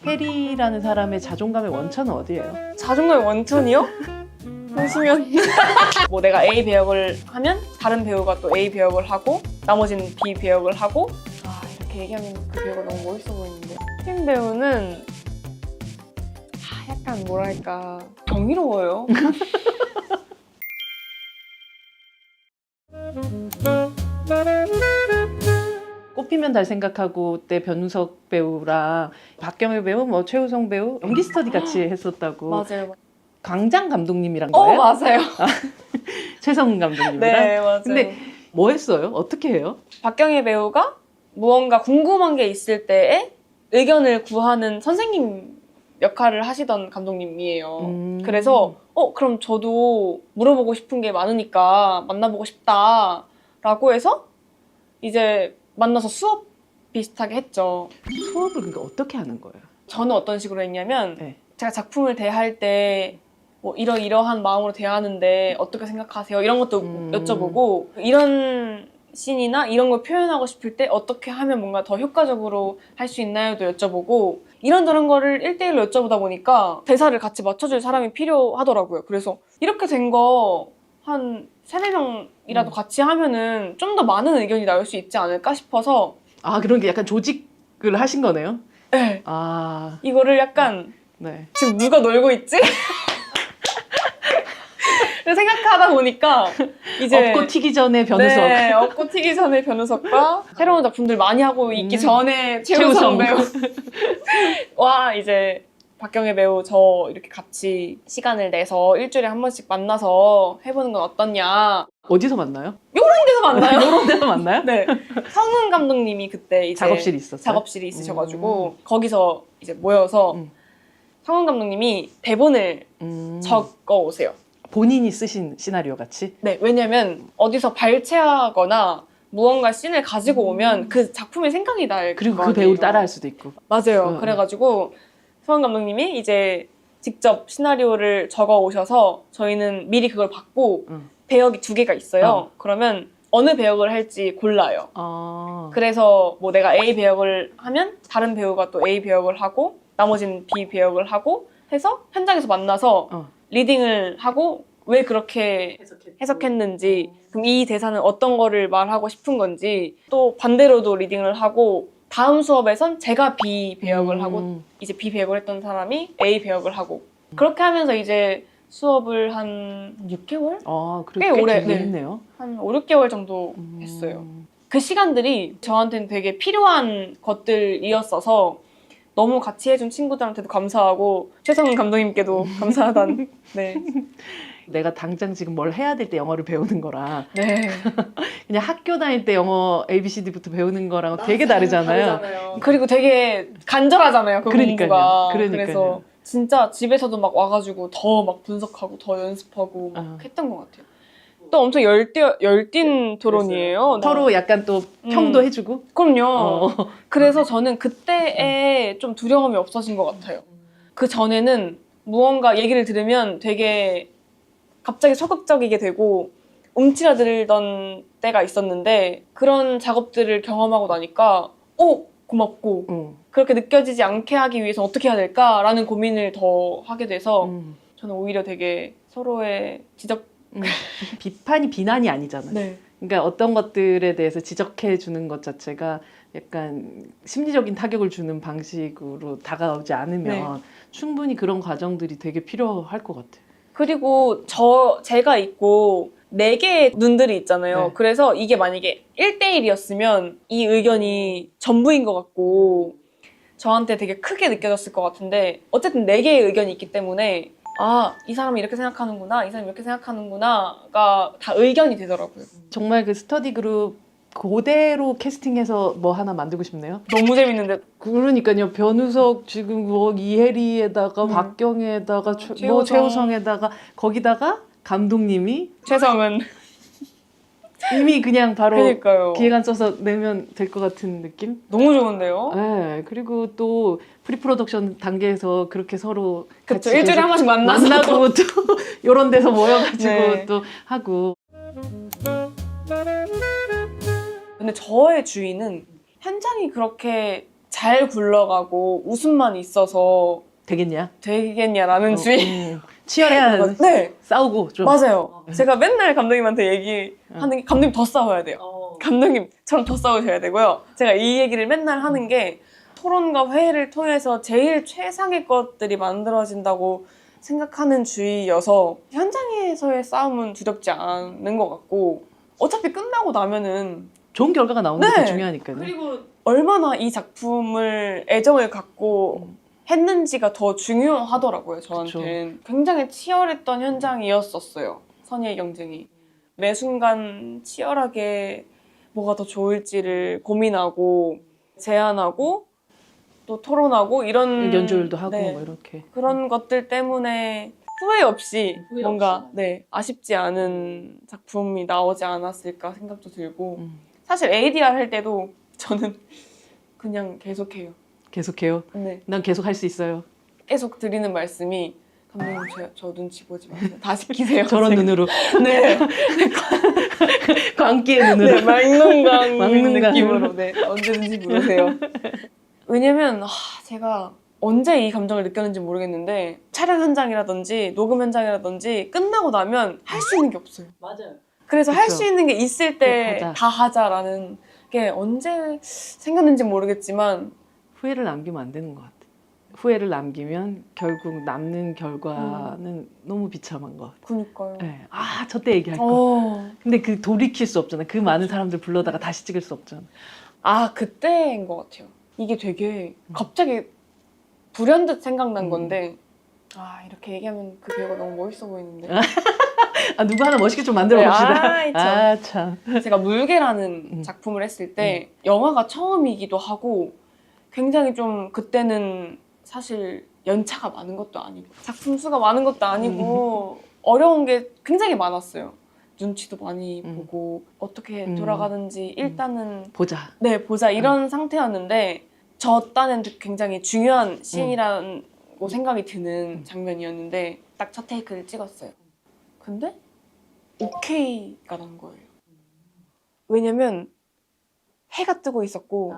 해리라는 사람의 자존감의 원천은 어디예요? 자존감의 원천이요? 보시면 뭐 내가 A 배역을 하면 다른 배우가 또 A 배역을 하고 나머지는 B 배역을 하고 이렇게 얘기하면 그 배우가 너무 멋있어 보이는데 팀 배우는 약간 뭐랄까 경이로워요. 꽃피면 달 생각하고 때 변우석 배우랑 박경혜 배우, 뭐 최우성 배우 연기 스터디 같이 했었다고. 맞아요. 광장 감독님이란 거예요? 맞아요. 최성훈 감독님이랑? 네, 맞아요. 근데 뭐 했어요? 어떻게 해요? 박경혜 배우가 무언가 궁금한 게 있을 때에 의견을 구하는 선생님 역할을 하시던 감독님이에요. 그래서 그럼 저도 물어보고 싶은 게 많으니까 만나보고 싶다라고 해서 이제 만나서 수업 비슷하게 했죠. 수업을 그러니까 어떻게 하는 거예요? 저는 어떤 식으로 했냐면 네. 제가 작품을 대할 때 뭐 이러이러한 마음으로 대하는데 어떻게 생각하세요? 이런 것도 여쭤보고 이런 씬이나 이런 걸 표현하고 싶을 때 어떻게 하면 뭔가 더 효과적으로 할 수 있나요도 여쭤보고 이런저런 거를 1대1로 여쭤보다 보니까 대사를 같이 맞춰줄 사람이 필요하더라고요. 그래서 이렇게 된 거 한 3-4명이라도 같이 하면은 좀 더 많은 의견이 나올 수 있지 않을까 싶어서 그런 게 약간 조직을 하신 거네요? 네. 이거를 약간 네. 지금 누가 놀고 있지? 생각하다 보니까 이제 업고 튀기 전에 변우석. 네, 업고 튀기 전에 변우석과 새로운 작품들 많이 하고 있기 전에 최우성 배우 와 이제 박경혜 배우 저 이렇게 같이 시간을 내서 일주일에 한 번씩 만나서 해보는 건 어떻냐. 어디서 만나요? 요런 데서 만나요. 요런 데서 만나요? 네. 성훈 감독님이 그때 이제 작업실이 있었어요? 작업실이 있으셔가지고 거기서 이제 모여서 성훈 감독님이 대본을 적어 오세요. 본인이 쓰신 시나리오 같이? 네, 왜냐면 어디서 발췌하거나 무언가 씬을 가지고 오면 그 작품의 생각이 날 그리고 거 그 아니에요. 배우를 따라할 수도 있고. 맞아요. 그래가지고 성훈 감독님이 이제 직접 시나리오를 적어 오셔서 저희는 미리 그걸 받고 배역이 2개가 있어요. 그러면 어느 배역을 할지 골라요. 그래서 뭐 내가 A 배역을 하면 다른 배우가 또 A 배역을 하고 나머지는 B 배역을 하고 해서 현장에서 만나서 리딩을 하고 왜 그렇게 해석했는지 그럼 이 대사는 어떤 거를 말하고 싶은 건지 또 반대로도 리딩을 하고 다음 수업에선 제가 B 배역을 하고 이제 B 배역을 했던 사람이 A 배역을 하고 그렇게 하면서 이제 수업을 한 6개월? 꽤 오래 했네요. 한 5, 6개월 정도 했어요. 그 시간들이 저한테는 되게 필요한 것들이었어서 너무 같이 해준 친구들한테도 감사하고 최성훈 감독님께도 감사하단. 네. 내가 당장 지금 뭘 해야 될 때 영어를 배우는 거랑 네. 그냥 학교 다닐 때 영어 ABCD부터 배우는 거랑 되게 다르잖아요. 그리고 되게 간절하잖아요. 그 공부가. 그러니까요. 그래서 진짜 집에서도 막 와가지고 더 막 분석하고 더 연습하고 막 했던 것 같아요. 또 엄청 열띤 토론이에요. 서로 약간 또 평도 해주고? 그럼요. 그래서 저는 그때에 좀 두려움이 없어진 것 같아요. 그 전에는 무언가 얘기를 들으면 되게 갑자기 소극적이게 되고 움츠러들던 때가 있었는데 그런 작업들을 경험하고 나니까 고맙고 그렇게 느껴지지 않게 하기 위해서 어떻게 해야 될까라는 고민을 더 하게 돼서 저는 오히려 되게 서로의 비판이 비난이 아니잖아요. 네. 그러니까 어떤 것들에 대해서 지적해 주는 것 자체가 약간 심리적인 타격을 주는 방식으로 다가오지 않으면 충분히 그런 과정들이 되게 필요할 것 같아요. 그리고 제가 있고 4개의 눈들이 있잖아요. 그래서 이게 만약에 1대1이었으면 이 의견이 전부인 것 같고 저한테 되게 크게 느껴졌을 것 같은데 어쨌든 4개의 의견이 있기 때문에 이 사람이 이렇게 생각하는구나, 이 사람이 이렇게 생각하는구나가 다 의견이 되더라고요. 정말 그 스터디 그룹 그대로 캐스팅해서 뭐 하나 만들고 싶네요. 너무 재밌는데. 그러니까요. 변우석 지금 뭐 이혜리에다가 박경혜에다가 뭐 최우성에다가 거기다가 감독님이 최성은 이미 그냥 바로 그러니까요. 기획안 써서 내면 될 것 같은 느낌? 너무 좋은데요? 네. 그리고 또 프리프로덕션 단계에서 그렇게 서로 그쵸. 같이 일주일에 한 번씩 만나고 또 이런 데서 모여가지고 또 하고. 근데 저의 주위는 현장이 그렇게 잘 굴러가고 웃음만 있어서 되겠냐라는 주의. 치열해야 네. 싸우고 좀. 맞아요. 제가 맨날 감독님한테 얘기하는 게 감독님 더 싸워야 돼요. 감독님처럼 더 싸우셔야 되고요. 제가 이 얘기를 맨날 하는 게 토론과 회의를 통해서 제일 최상의 것들이 만들어진다고 생각하는 주의여서 현장에서의 싸움은 두렵지 않은 것 같고 어차피 끝나고 나면은 좋은 결과가 나오는 게 네. 더 중요하니까요. 그리고 얼마나 이 작품을 애정을 갖고 했는지가 더 중요하더라고요. 저한테는. 굉장히 치열했던 현장이었었어요. 선의의 경쟁이. 매 순간 치열하게 뭐가 더 좋을지를 고민하고 제안하고 또 토론하고 이런 연주도 하고 네, 뭐 이렇게. 그런 것들 때문에 후회 없이 후회 뭔가 없이. 네, 아쉽지 않은 작품이 나오지 않았을까 생각도 들고 사실 ADR 할 때도 저는 그냥 계속해요. 계속해요. 네. 난 계속 할 수 있어요. 계속 드리는 말씀이 감독님 저 눈치 보지 마세요. 다 시키세요. 저런 제가. 눈으로. 네. 광기의 눈으로. 네, 막눈광 막눈광. 느낌으로 네, 언제든지 부르세요. 왜냐면 제가 언제 이 감정을 느꼈는지 모르겠는데 촬영 현장이라든지 녹음 현장이라든지 끝나고 나면 할 수 있는 게 없어요. 맞아요. 그래서 할 그쵸. 수 있는 게 있을 때 하자. 다 하자라는 게 언제 생겼는지 모르겠지만 후회를 남기면 안 되는 것 같아. 후회를 남기면 결국 남는 결과는 너무 비참한 것 같아. 그니까요. 네. 저 때 얘기할 거. 근데 그 돌이킬 수 없잖아. 그 많은 사람들 불러다가 다시 찍을 수 없잖아. 그때인 것 같아요. 이게 되게 갑자기 불현듯 생각난 건데 이렇게 얘기하면 그 배우가 너무 멋있어 보이는데 누구 하나 멋있게 좀 만들어 네, 봅시다. 참. 참. 제가 물개라는 작품을 했을 때 영화가 처음이기도 하고 굉장히 좀 그때는 사실 연차가 많은 것도 아니고 작품 수가 많은 것도 아니고 어려운 게 굉장히 많았어요. 눈치도 많이 보고 어떻게 돌아가는지 일단은 보자. 네 보자 이런 상태였는데 저 딴엔 굉장히 중요한 씬이라고 생각이 드는 장면이었는데 딱 첫 테이크를 찍었어요. 근데 오케이가 난 거예요. 왜냐면 해가 뜨고 있었고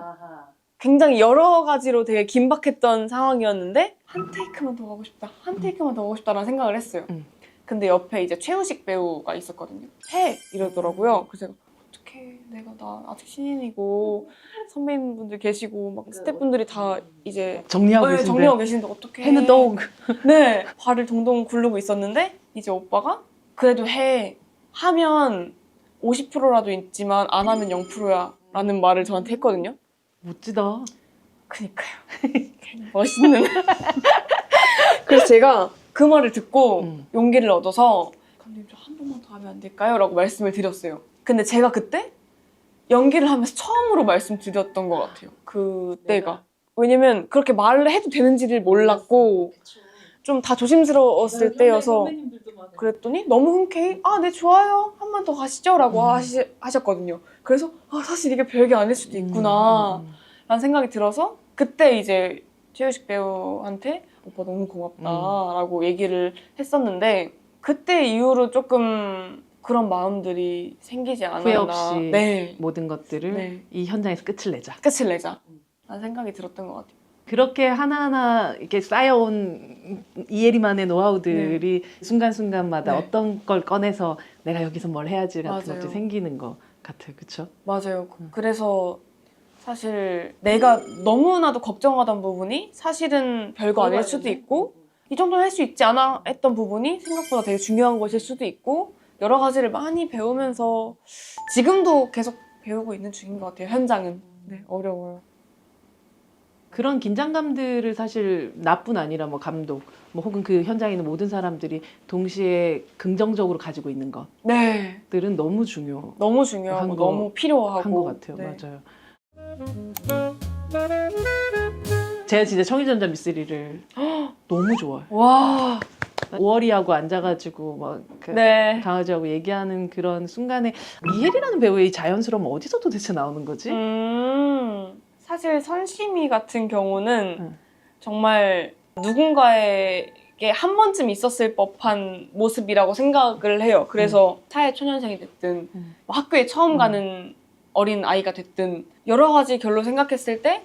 굉장히 여러 가지로 되게 긴박했던 상황이었는데 한 테이크만 더 가고 싶다, 한 테이크만 더 가고 싶다라는 생각을 했어요. 근데 옆에 이제 최우식 배우가 있었거든요. 해! 이러더라고요. 그래서 제가 어떡해, 나 아직 신인이고 선배님분들 계시고 막 스태프분들이 다 이제 정리하고 계신데. 정리하고 계시는데 어떡해. 해는 떠오고. 네, 발을 동동 굴르고 있었는데 이제 오빠가 그래도 해 하면 50%라도 있지만 안 하면 0%야 라는 말을 저한테 했거든요. 멋지다. 그니까요. 멋있는. 그래서 제가 그 말을 듣고 용기를 얻어서 감독님 저 한 번만 더 하면 안 될까요? 라고 말씀을 드렸어요. 근데 제가 그때 연기를 하면서 처음으로 말씀드렸던 것 같아요. 그때가. 왜냐면 그렇게 말을 해도 되는지를 몰랐고 좀 다 조심스러웠을 때여서 그랬더니 너무 흔쾌히 네 좋아요 한 번 더 가시죠 라고 하셨거든요. 그래서 사실 이게 별게 아닐 수도 있구나 라는 생각이 들어서 그때 이제 최우식 배우한테 오빠 너무 고맙다 라고 얘기를 했었는데 그때 이후로 조금 그런 마음들이 생기지 않았나. 후회 없이 네. 모든 것들을 네. 이 현장에서 끝을 내자. 끝을 내자 라는 생각이 들었던 것 같아요. 그렇게 하나하나 이렇게 쌓여온 이혜리만의 노하우들이 순간순간마다 네. 어떤 걸 꺼내서 내가 여기서 뭘 해야지 같은 맞아요. 것들이 생기는 것 같아요. 그렇죠? 맞아요. 그래서 사실 내가 너무나도 걱정하던 부분이 사실은 별거 아닐 수도 있고 이 정도는 할 수 있지 않아 했던 부분이 생각보다 되게 중요한 것일 수도 있고 여러 가지를 많이 배우면서 지금도 계속 배우고 있는 중인 것 같아요. 현장은. 네, 어려워요. 그런 긴장감들을 사실 나뿐 아니라 뭐 감독, 뭐 혹은 그 현장에 있는 모든 사람들이 동시에 긍정적으로 가지고 있는 네. 것들은 너무 중요한 너무 중요하고 거- 너무 필요하고 것 같아요. 네. 맞아요. 제가 진짜 청일전자 미쓰리를 너무 좋아해요. 와. 오월이하고 앉아가지고 막그 네. 강아지하고 얘기하는 그런 순간에 이혜리라는 배우의 이 자연스러움 어디서 도대체 나오는 거지? 사실 선심이 같은 경우는 응. 정말 누군가에게 한 번쯤 있었을 법한 모습이라고 생각을 해요. 그래서 사회 초년생이 됐든 뭐 학교에 처음 가는 어린 아이가 됐든 여러 가지 결로 생각했을 때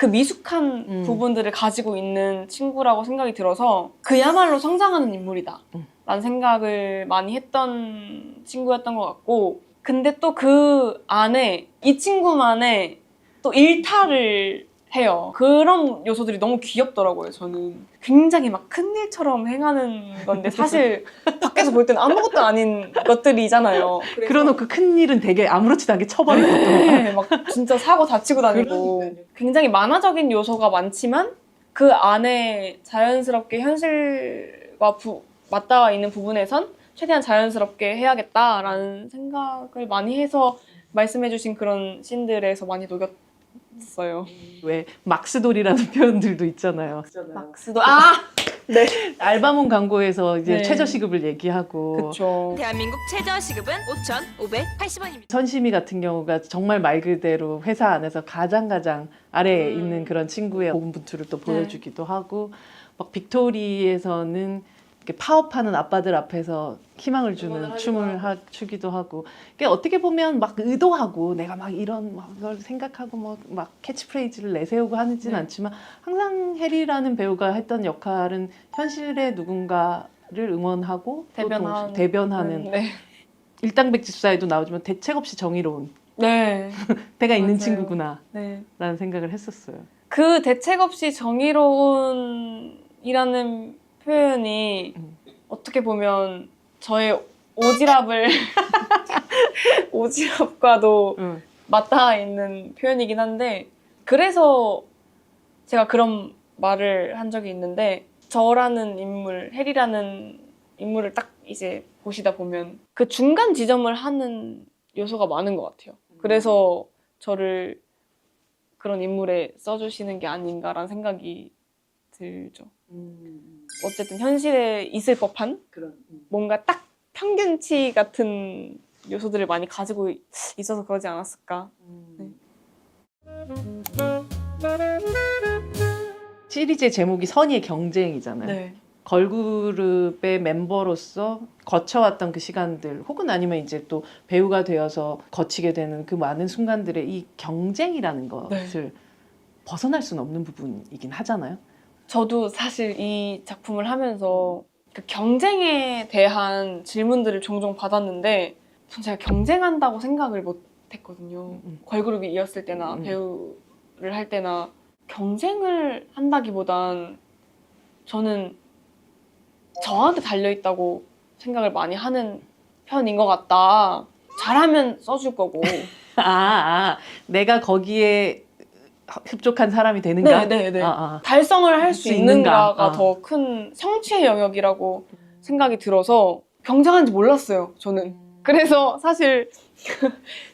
그 미숙한 부분들을 가지고 있는 친구라고 생각이 들어서 그야말로 성장하는 인물이다 라는 생각을 많이 했던 친구였던 것 같고, 근데 또 그 안에 이 친구만의 또 일탈을 해요. 그런 요소들이 너무 귀엽더라고요. 저는 굉장히 막 큰일처럼 행하는 건데 사실 밖에서 볼 때는 아무것도 아닌 것들이잖아요. 그러놓고 큰일은 되게 아무렇지도 않게 쳐버리고 네, 막 진짜 사고 다치고 다니고 굉장히 만화적인 요소가 많지만 그 안에 자연스럽게 현실과 맞닿아 있는 부분에선 최대한 자연스럽게 해야겠다라는 생각을 많이 해서 말씀해주신 그런 씬들에서 많이 녹였어요. 왜 막스돌이라는 표현들도 있잖아요. 막스도 네. 알바몬 광고에서 이제 네. 최저시급을 얘기하고 그쵸. 대한민국 최저시급은 5,580원입니다. 선심이 같은 경우가 정말 말 그대로 회사 안에서 가장 아래에 있는 그런 친구의 고군분투를 또 보여주기도 하고, 막 빅토리에서는 이렇게 파업하는 아빠들 앞에서 희망을 주는 춤을 추기도 하고, 그러니까 어떻게 보면 막 의도하고 내가 막 이런 걸 생각하고 막 캐치프레이즈를 내세우고 하지는 않지만 항상 해리라는 배우가 했던 역할은 현실의 누군가를 응원하고 대변하는 네. 일당백집사에도 나오지만 대책 없이 정의로운 네. 때가 있는 맞아요. 친구구나 네. 라는 생각을 했었어요. 그 대책 없이 정의로운이라는 표현이 어떻게 보면 저의 오지랖과도 맞닿아 있는 표현이긴 한데, 그래서 제가 그런 말을 한 적이 있는데, 저라는 인물, 해리라는 인물을 딱 이제 보시다 보면 그 중간 지점을 하는 요소가 많은 것 같아요. 그래서 저를 그런 인물에 써주시는 게 아닌가라는 생각이 들죠. 어쨌든 현실에 있을 법한 뭔가 딱 평균치 같은 요소들을 많이 가지고 있어서 그러지 않았을까. 네. 시리즈의 제목이 선의의 경쟁이잖아요. 네. 걸그룹의 멤버로서 거쳐왔던 그 시간들, 혹은 아니면 이제 또 배우가 되어서 거치게 되는 그 많은 순간들의 이 경쟁이라는 것을 벗어날 수는 없는 부분이긴 하잖아요. 저도 사실 이 작품을 하면서 그 경쟁에 대한 질문들을 종종 받았는데, 전 제가 경쟁한다고 생각을 못 했거든요. 걸그룹이 이었을 때나 배우를 할 때나 경쟁을 한다기보단 저는 저한테 달려있다고 생각을 많이 하는 편인 것 같다. 잘하면 써줄 거고. 내가 거기에 흡족한 사람이 되는가? 네네네. 달성을 할 수 있는가가 더 큰 성취의 영역이라고 생각이 들어서 경쟁하는지 몰랐어요, 저는. 그래서 사실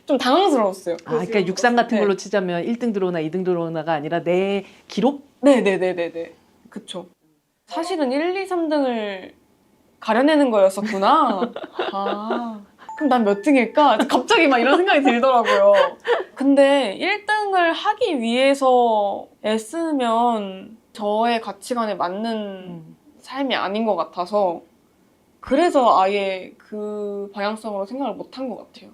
좀 당황스러웠어요. 그러니까 육상 같은 걸로 치자면 1등 들어오나 2등 들어오나가 아니라 내 기록? 네네네네네. 그쵸. 사실은 1, 2, 3등을 가려내는 거였었구나. 그럼 난 몇 등일까? 갑자기 막 이런 생각이 들더라고요. 근데 1등을 하기 위해서 애쓰면 저의 가치관에 맞는 삶이 아닌 것 같아서, 그래서 아예 그 방향성으로 생각을 못 한 것 같아요.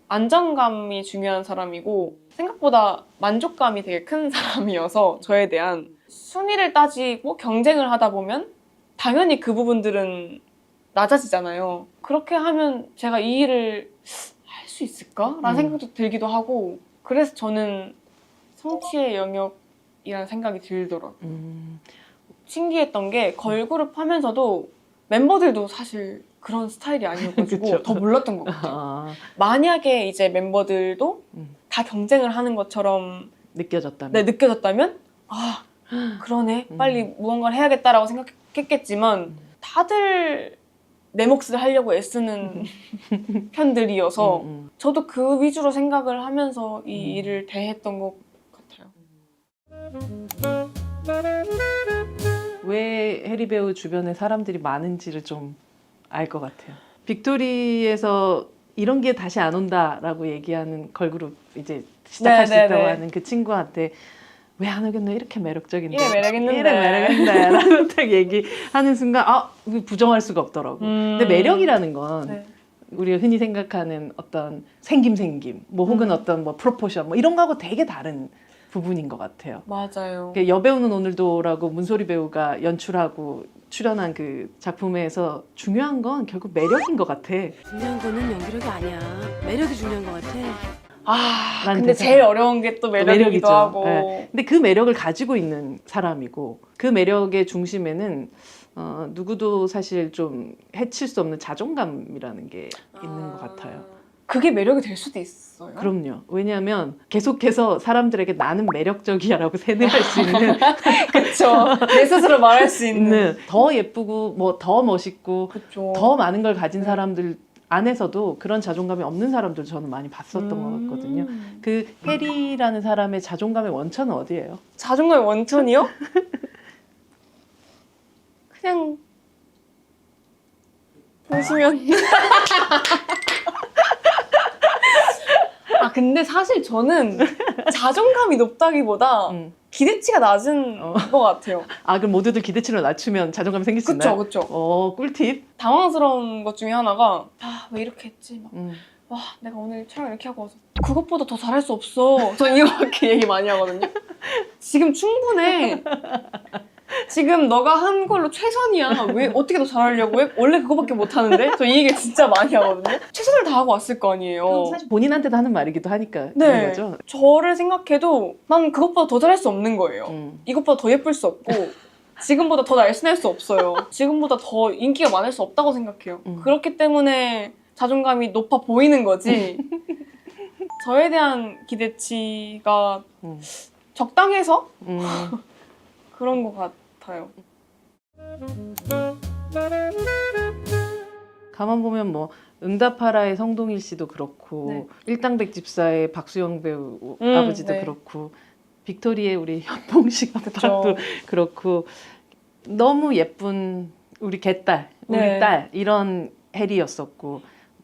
안정감이 중요한 사람이고 생각보다 만족감이 되게 큰 사람이어서 저에 대한 순위를 따지고 경쟁을 하다 보면 당연히 그 부분들은 낮아지잖아요. 그렇게 하면 제가 이 일을 할 수 있을까? 라는 생각도 들기도 하고, 그래서 저는 성취의 영역이라는 생각이 들더라고요. 신기했던 게 걸그룹 하면서도 멤버들도 사실 그런 스타일이 아니어가지고 더 몰랐던 것 같아요. 만약에 이제 멤버들도 다 경쟁을 하는 것처럼 느껴졌다면 그러네, 빨리 무언가를 해야겠다라고 생각했겠지만 다들 내 몫을 하려고 애쓰는 편들이어서 저도 그 위주로 생각을 하면서 이 일을 대했던 것 같아요. 왜 해리 배우 주변에 사람들이 많은지를 좀 알 것 같아요. 빅토리에서 이런 게 다시 안 온다라고 얘기하는 걸그룹 이제 시작할 수 있다고 하는 그 친구한테 왜 안 오겠노? 이렇게 매력적인데. 이래 매력있는데. 라고 딱 얘기하는 순간 부정할 수가 없더라고. 근데 매력이라는 건 우리가 흔히 생각하는 어떤 생김 뭐 혹은 어떤 뭐 프로포션 뭐 이런 거하고 되게 다른 부분인 것 같아요. 맞아요. 여배우는 오늘도라고 문소리 배우가 연출하고 출연한 그 작품에서 중요한 건 결국 매력인 것 같아. 중요한 거는 연기력이 아니야. 매력이 중요한 것 같아. 아, 라는 근데 대사가 제일 어려운 게 또 매력이기도 매력이죠. 하고. 네. 근데 그 매력을 가지고 있는 사람이고 그 매력의 중심에는 누구도 사실 좀 해칠 수 없는 자존감이라는 게 있는 것 같아요. 그게 매력이 될 수도 있어요. 그럼요. 왜냐하면 계속해서 사람들에게 나는 매력적이야라고 세뇌할 수 있는 그쵸. 내 스스로 말할 수 있는. 더 예쁘고 뭐 더 멋있고 그쵸. 더 많은 걸 가진 네. 사람들 안에서도 그런 자존감이 없는 사람들 저는 많이 봤었던 것 같거든요. 그 해리라는 사람의 자존감의 원천은 어디예요? 자존감의 원천이요? 그냥 보시면 아 근데 사실 저는 자존감이 높다기보다 음. 기대치가 낮은 것 같아요. 아 그럼 모두들 기대치를 낮추면 자존감이 생길 수 있나요? 그쵸. 꿀팁. 당황스러운 것 중에 하나가 아 왜 이렇게 했지? 막, 음. 와 내가 오늘 촬영 이렇게 하고 와서 그것보다 더 잘할 수 없어. 저 이거밖에 얘기 많이 하거든요. 지금 충분해. 지금 너가 한 걸로 최선이야. 왜 어떻게 더 잘하려고 해? 원래 그거밖에 못 하는데? 저 이 얘기 진짜 많이 하거든요. 최선을 다하고 왔을 거 아니에요. 사실 본인한테도 하는 말이기도 하니까 네. 그런 거죠. 저를 생각해도 난 그것보다 더 잘할 수 없는 거예요. 이것보다 더 예쁠 수 없고 지금보다 더 날씬할 수 없어요. 지금보다 더 인기가 많을 수 없다고 생각해요. 그렇기 때문에 자존감이 높아 보이는 거지. 저에 대한 기대치가 적당해서 그런 것 같아요. 가만 보면 뭐 응답하라의 성동일 씨도 그렇고 네. 일당백집사의 박수영 배우 아버지도 네. 그렇고 빅토리의 우리 현봉식 아빠도 그쵸. 그렇고 너무 예쁜 우리 개딸, 우리 네. 딸 이런 해리였었고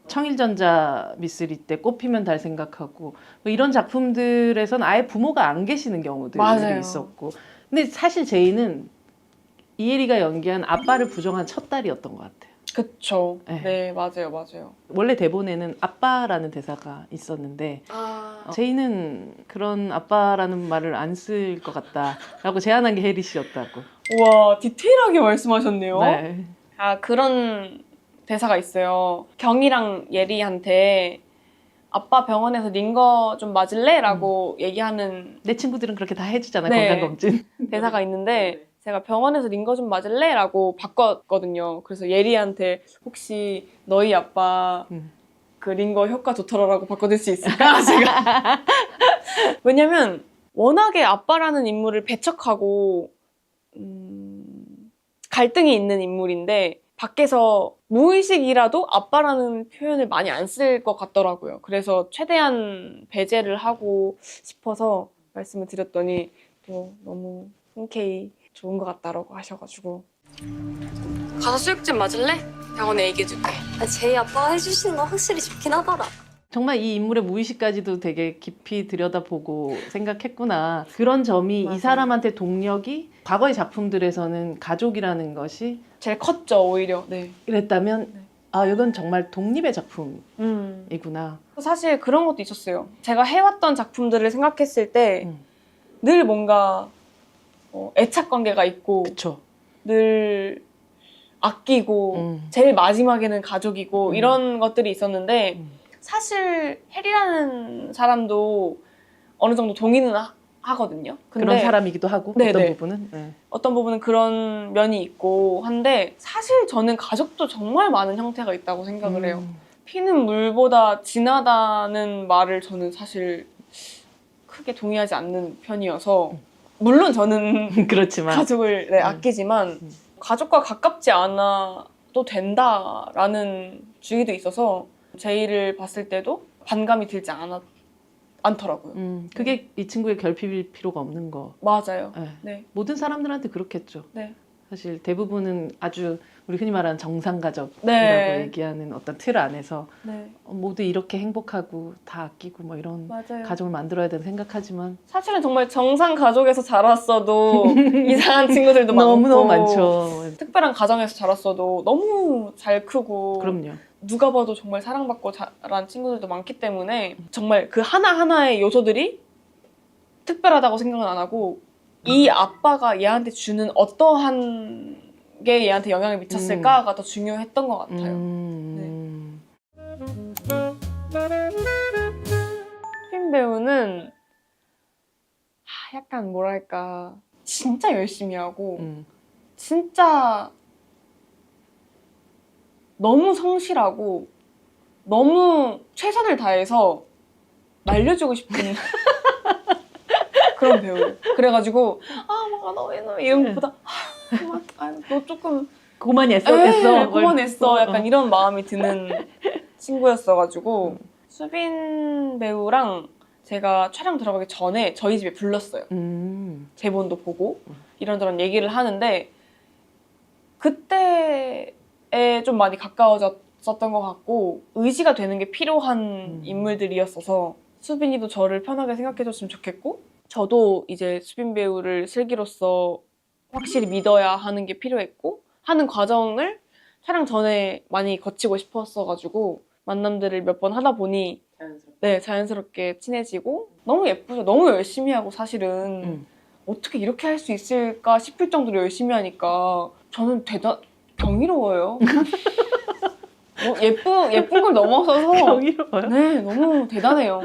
청일전자 미쓰리 때 꽃피면 달 생각하고 뭐 이런 작품들에선 아예 부모가 안 계시는 경우들이 맞아요. 있었고 근데 사실 제이는 이혜리가 연기한 아빠를 부정한 첫 딸이었던 것 같아요. 그쵸. 네. 네, 맞아요. 원래 대본에는 아빠라는 대사가 있었는데 제이는 그런 아빠라는 말을 안 쓸 것 같다라고 제안한 게 혜리 씨였다고. 우와, 디테일하게 말씀하셨네요. 네. 아, 그런 대사가 있어요. 경이랑 예리한테 아빠 병원에서 링거 좀 맞을래? 라고 얘기하는 내 친구들은 그렇게 다 해주잖아 네. 건강검진. 대사가 있는데 제가 병원에서 링거 좀 맞을래? 라고 바꿨거든요. 그래서 예리한테 혹시 너희 아빠 그 링거 효과 좋더라라고 바꿔줄 수 있을까? 제가 왜냐면 워낙에 아빠라는 인물을 배척하고 갈등이 있는 인물인데 밖에서 무의식이라도 아빠라는 표현을 많이 안 쓸 것 같더라고요. 그래서 최대한 배제를 하고 싶어서 말씀을 드렸더니 또 너무 흔쾌히 좋은 것 같다라고 하셔가지고 가서 수육집 맞을래? 병원에 얘기해줄게. 제이 아빠가 해주시는 거 확실히 좋긴 하더라. 정말 이 인물의 무의식까지도 되게 깊이 들여다보고 생각했구나. 그런 점이 맞아요. 이 사람한테 동력이 과거의 작품들에서는 가족이라는 것이 제일 컸죠 오히려. 네. 이랬다면 네. 아 이건 정말 독립의 작품이구나. 사실 그런 것도 있었어요. 제가 해왔던 작품들을 생각했을 때 늘 뭔가 애착 관계가 있고 그쵸. 늘 아끼고 제일 마지막에는 가족이고 이런 것들이 있었는데 사실 해리라는 사람도 어느 정도 동의는 하거든요. 근데 그런 사람이기도 하고 네네. 어떤 부분은 네. 어떤 부분은 그런 면이 있고 한데 사실 저는 가족도 정말 많은 형태가 있다고 생각을 해요. 피는 물보다 진하다는 말을 저는 사실 크게 동의하지 않는 편이어서 물론 저는 그렇지만 가족을 아끼지만 가족과 가깝지 않아도 된다라는 주의도 있어서 제이를 봤을 때도 반감이 들지 않더라고요. 그게 이 친구의 결핍일 필요가 없는 거. 맞아요. 네. 네. 모든 사람들한테 그렇겠죠. 네. 사실 대부분은 아주 우리 흔히 말하는 정상가족이라고 네. 얘기하는 어떤 틀 안에서 네. 모두 이렇게 행복하고 다 아끼고 뭐 이런 맞아요. 가족을 만들어야 된다 생각하지만 사실은 정말 정상 가족에서 자랐어도 이상한 친구들도 많고 너무너무 많죠. 특별한 가정에서 자랐어도 너무 잘 크고 그럼요. 누가 봐도 정말 사랑받고 자란 친구들도 많기 때문에 정말 그 하나하나의 요소들이 특별하다고 생각은 안 하고 이 아빠가 얘한테 주는 어떠한 게 얘한테 영향을 미쳤을까가 더 중요했던 것 같아요. 수빈 배우는 약간 뭐랄까 진짜 열심히 하고 진짜 너무 성실하고 너무 최선을 다해서 말려주고 싶은 그런 배우. 그래가지고 너 이런 것보다 너 조금 고만했어. 고만했어. 약간 이런 마음이 드는 친구였어가지고 수빈 배우랑 제가 촬영 들어가기 전에 저희 집에 불렀어요. 대본도 보고 이런저런 얘기를 하는데 그때에 좀 많이 가까워졌었던 것 같고 의지가 되는 게 필요한 인물들이었어서 수빈이도 저를 편하게 생각해줬으면 좋겠고 저도 이제 수빈 배우를 슬기로서 확실히 믿어야 하는 게 필요했고 하는 과정을 촬영 전에 많이 거치고 싶었어가지고 만남들을 몇 번 하다 보니 자연스럽게 친해지고 너무 예쁘죠. 너무 열심히 하고 사실은 어떻게 이렇게 할 수 있을까 싶을 정도로 열심히 하니까 저는 경이로워요. 예쁜 걸 넘어서서 경이로워요? 네, 너무 대단해요.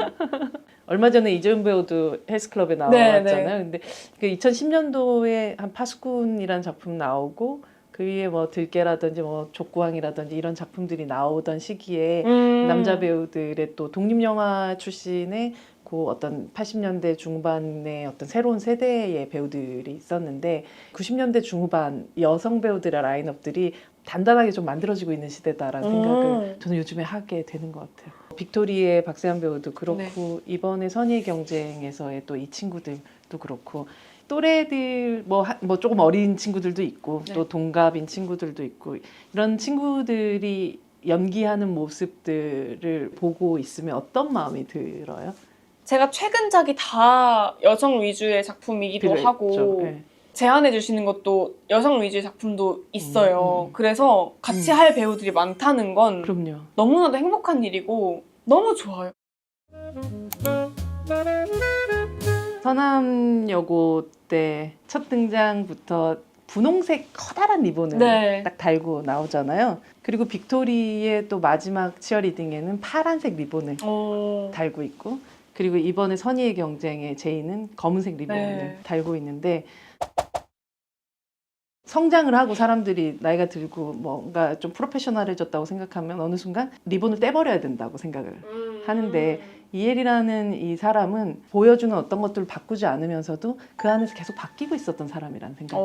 얼마 전에 이재훈 배우도 헬스클럽에 나왔잖아요. 근데 그 2010년도에 한 파수꾼이라는 작품 나오고 그 위에 뭐 들깨라든지 뭐 족구왕이라든지 이런 작품들이 나오던 시기에 남자 배우들의 또 독립영화 출신의 그 어떤 80년대 중반의 어떤 새로운 세대의 배우들이 있었는데 90년대 중후반 여성 배우들의 라인업들이 단단하게 좀 만들어지고 있는 시대다라는 생각을 저는 요즘에 하게 되는 것 같아요. 빅토리의 박세현 배우도 그렇고 이번에 선의의 경쟁에서의 또 이 친구들도 그렇고 또래들 뭐 조금 어린 친구들도 있고 또 동갑인 친구들도 있고 이런 친구들이 연기하는 모습들을 보고 있으면 어떤 마음이 들어요? 제가 최근작이 다 여성 위주의 작품이기도 하고 제안해 주시는 것도 여성 위주의 작품도 있어요. 그래서 같이 할 배우들이 많다는 건 그럼요. 너무나도 행복한 일이고 너무 좋아요. 서남여고 때 첫 등장부터 분홍색 커다란 리본을 딱 달고 나오잖아요. 그리고 빅토리의 또 마지막 치어리딩에는 파란색 리본을 달고 있고 그리고 이번에 선의의 경쟁에 제이는 검은색 리본을 달고 있는데 성장을 하고 사람들이 나이가 들고 뭔가 좀 프로페셔널해졌다고 생각하면 어느 순간 리본을 떼버려야 된다고 생각을 하는데 이엘이라는 이 사람은 보여주는 어떤 것들을 바꾸지 않으면서도 그 안에서 계속 바뀌고 있었던 사람이라는 생각이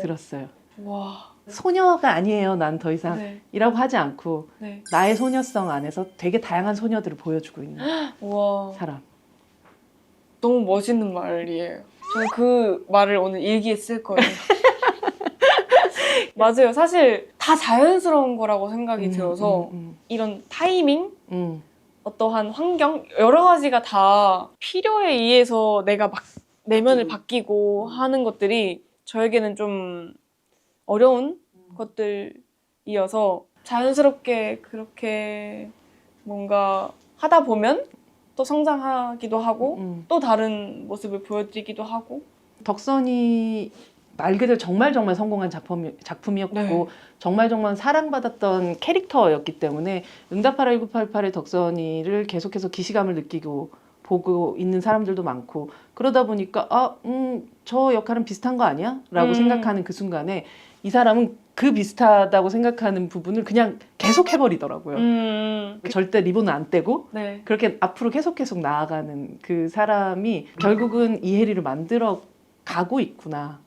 들었어요. 와. 소녀가 아니에요. 난 더 이상 이라고 하지 않고 나의 소녀성 안에서 되게 다양한 소녀들을 보여주고 있는 사람. 너무 멋있는 말이에요. 저는 그 말을 오늘 일기에 쓸 거예요. 맞아요. 사실 다 자연스러운 거라고 생각이 들어서 이런 타이밍, 어떠한 환경, 여러 가지가 다 필요에 의해서 내가 막 내면을 바뀌고 하는 것들이 저에게는 좀 어려운 것들이어서 자연스럽게 그렇게 뭔가 하다 보면 또 성장하기도 하고 또 다른 모습을 보여드리기도 하고 덕선이 말 그대로 정말 성공한 작품이었고 정말 사랑받았던 캐릭터였기 때문에 응답하라 1988의 덕선이를 계속해서 기시감을 느끼고 보고 있는 사람들도 많고 그러다 보니까 저 역할은 비슷한 거 아니야? 라고 생각하는 그 순간에 이 사람은 그 비슷하다고 생각하는 부분을 그냥 계속 해버리더라고요. 절대 리본을 안 떼고 그렇게 앞으로 계속 나아가는 그 사람이 결국은 이혜리를 만들어 가고 있구나.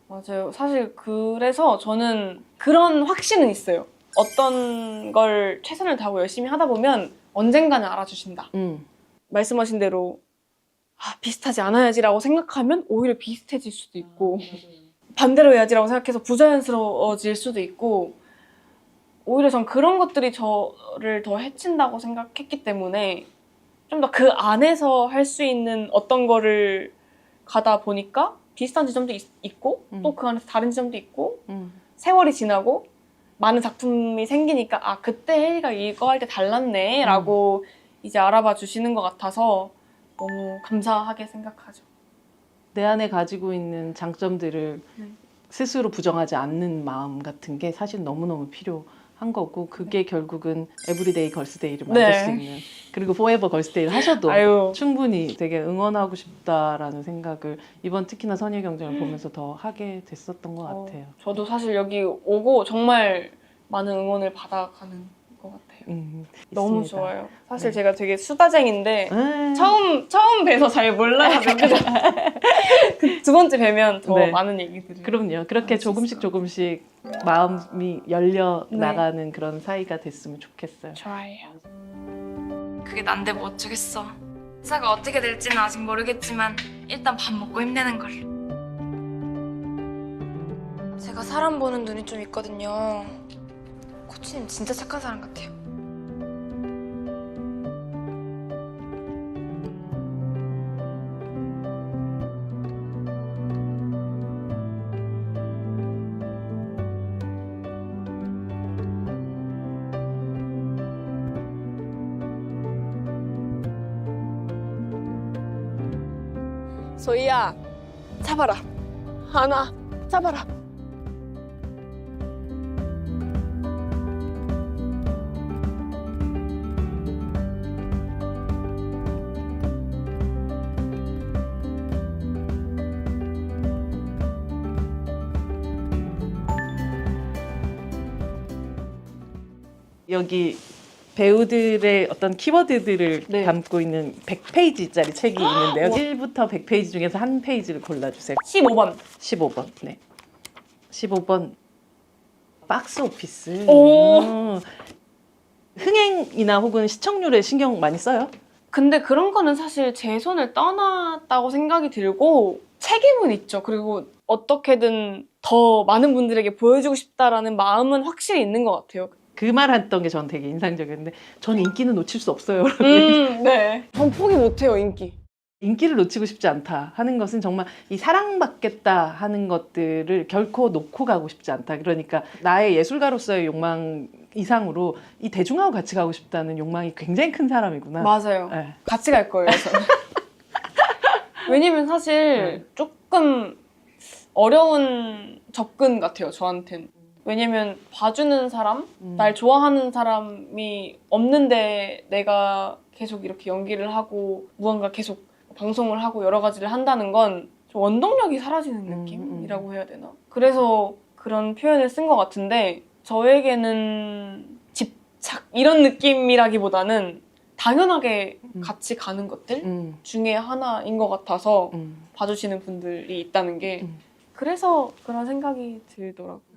맞아요. 사실 그래서 저는 그런 확신은 있어요. 어떤 걸 최선을 다하고 열심히 하다 보면 언젠가는 알아주신다. 말씀하신 대로 비슷하지 않아야지라고 생각하면 오히려 비슷해질 수도 있고 반대로 해야지라고 생각해서 부자연스러워질 수도 있고 오히려 전 그런 것들이 저를 더 해친다고 생각했기 때문에 좀 더 그 안에서 할 수 있는 어떤 거를 가다 보니까 비슷한 지점도 있고 또 그 안에서 다른 지점도 있고 세월이 지나고 많은 작품이 생기니까 그때 혜리가 이거 할 때 달랐네 라고 이제 알아봐 주시는 것 같아서 너무 감사하게 생각하죠. 내 안에 가지고 있는 장점들을 스스로 부정하지 않는 마음 같은 게 사실 너무너무 필요한 거고 그게 결국은 에브리데이 걸스데이를 만들 수 있는 그리고 포에버 걸스데이를 하셔도 아유. 충분히 되게 응원하고 싶다라는 생각을 이번 특히나 선의경쟁을 보면서 더 하게 됐었던 것 같아요. 저도 사실 여기 오고 정말 많은 응원을 받아가는 것 같아요. 너무 있습니다. 좋아요. 사실 네. 제가 되게 수다쟁인데 네. 처음 뵈서 잘 몰라가지고 그두 번째 뵈면 더 네. 많은 얘기들을 그럼요. 그렇게 알수 조금씩 있어요. 조금씩 마음이 열려 네. 나가는 그런 사이가 됐으면 좋겠어요. 좋아요. 그게 난데 뭐 어쩌겠어. 회사가 어떻게 될지는 아직 모르겠지만 일단 밥 먹고 힘내는 걸로. 제가 사람 보는 눈이 좀 있거든요. 코치님 진짜 착한 사람 같아요. 소희야, 잡아라. 하나, 잡아라. 여기 배우들의 어떤 키워드들을 네. 담고 있는 100페이지짜리 책이 있는데요. 1부터 100페이지 중에서 한 페이지를 골라주세요. 15번. 15번. 네. 15번. 박스 오피스. 오. 흥행이나 혹은 시청률에 신경 많이 써요? 근데 그런 거는 사실 제 손을 떠났다고 생각이 들고 책임은 있죠. 그리고 어떻게든 더 많은 분들에게 보여주고 싶다라는 마음은 확실히 있는 것 같아요. 그 말 했던 게 전 되게 인상적이었는데 전 인기는 놓칠 수 없어요. 네. 전 포기 못해요, 인기. 인기를 놓치고 싶지 않다 하는 것은 정말 이 사랑받겠다 하는 것들을 결코 놓고 가고 싶지 않다. 그러니까 나의 예술가로서의 욕망 이상으로 이 대중하고 같이 가고 싶다는 욕망이 굉장히 큰 사람이구나. 맞아요. 네. 같이 갈 거예요, 저는. 왜냐면 사실 조금 어려운 접근 같아요, 저한텐. 왜냐면 봐주는 사람, 날 좋아하는 사람이 없는데 내가 계속 이렇게 연기를 하고 무언가 계속 방송을 하고 여러 가지를 한다는 건 좀 원동력이 사라지는 느낌이라고 해야 되나? 그래서 그런 표현을 쓴 것 같은데 저에게는 집착 이런 느낌이라기보다는 당연하게 같이 가는 것들 중에 하나인 것 같아서 봐주시는 분들이 있다는 게 그래서 그런 생각이 들더라고요.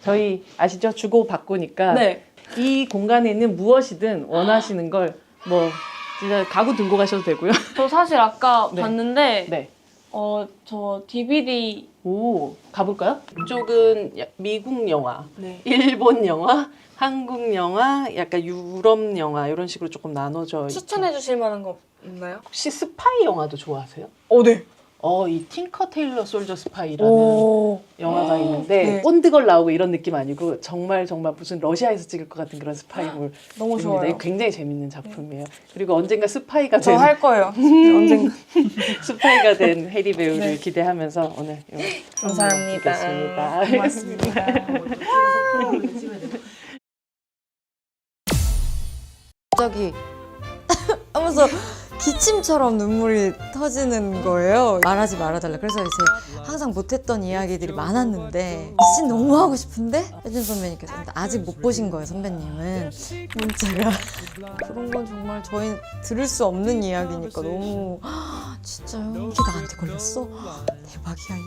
저희 아시죠? 주고 받고니까 네. 이 공간에 있는 무엇이든 원하시는 걸 뭐 진짜 가구 들고 가셔도 되고요. 저 사실 아까 네. 봤는데 네. 저 DVD 오, 가볼까요? 이쪽은 미국 영화, 네. 일본 영화, 한국 영화, 약간 유럽 영화 이런 식으로 조금 나눠져 있죠. 추천해 주실 만한 거 있나요? 혹시 스파이 영화도 좋아하세요? 네. 이 틴커 테일러 솔저 스파이라는 오. 영화가 있는데 네. 본드걸 나오고 이런 느낌 아니고 정말 무슨 러시아에서 찍을 것 같은 그런 스파이물. 너무 입니다. 좋아요. 이거 굉장히 재밌는 작품이에요. 그리고 언젠가 스파이가 저 된 할 거예요. 언젠가. 스파이가 된 해리 배우를 네. 기대하면서 오늘 감사합니다. 드리겠습니다. 고맙습니다. 갑자기 하면서 기침처럼 눈물이 터지는 거예요. 말하지 말아달라. 그래서 이제 항상 못했던 이야기들이 많았는데 이 씬 너무 하고 싶은데 혜진 선배님께서 근데 아직 못 보신 거예요. 선배님은 문자가 그런 건 정말 저희 들을 수 없는 이야기니까 너무 진짜요? 이게 나한테 걸렸어? 대박이야.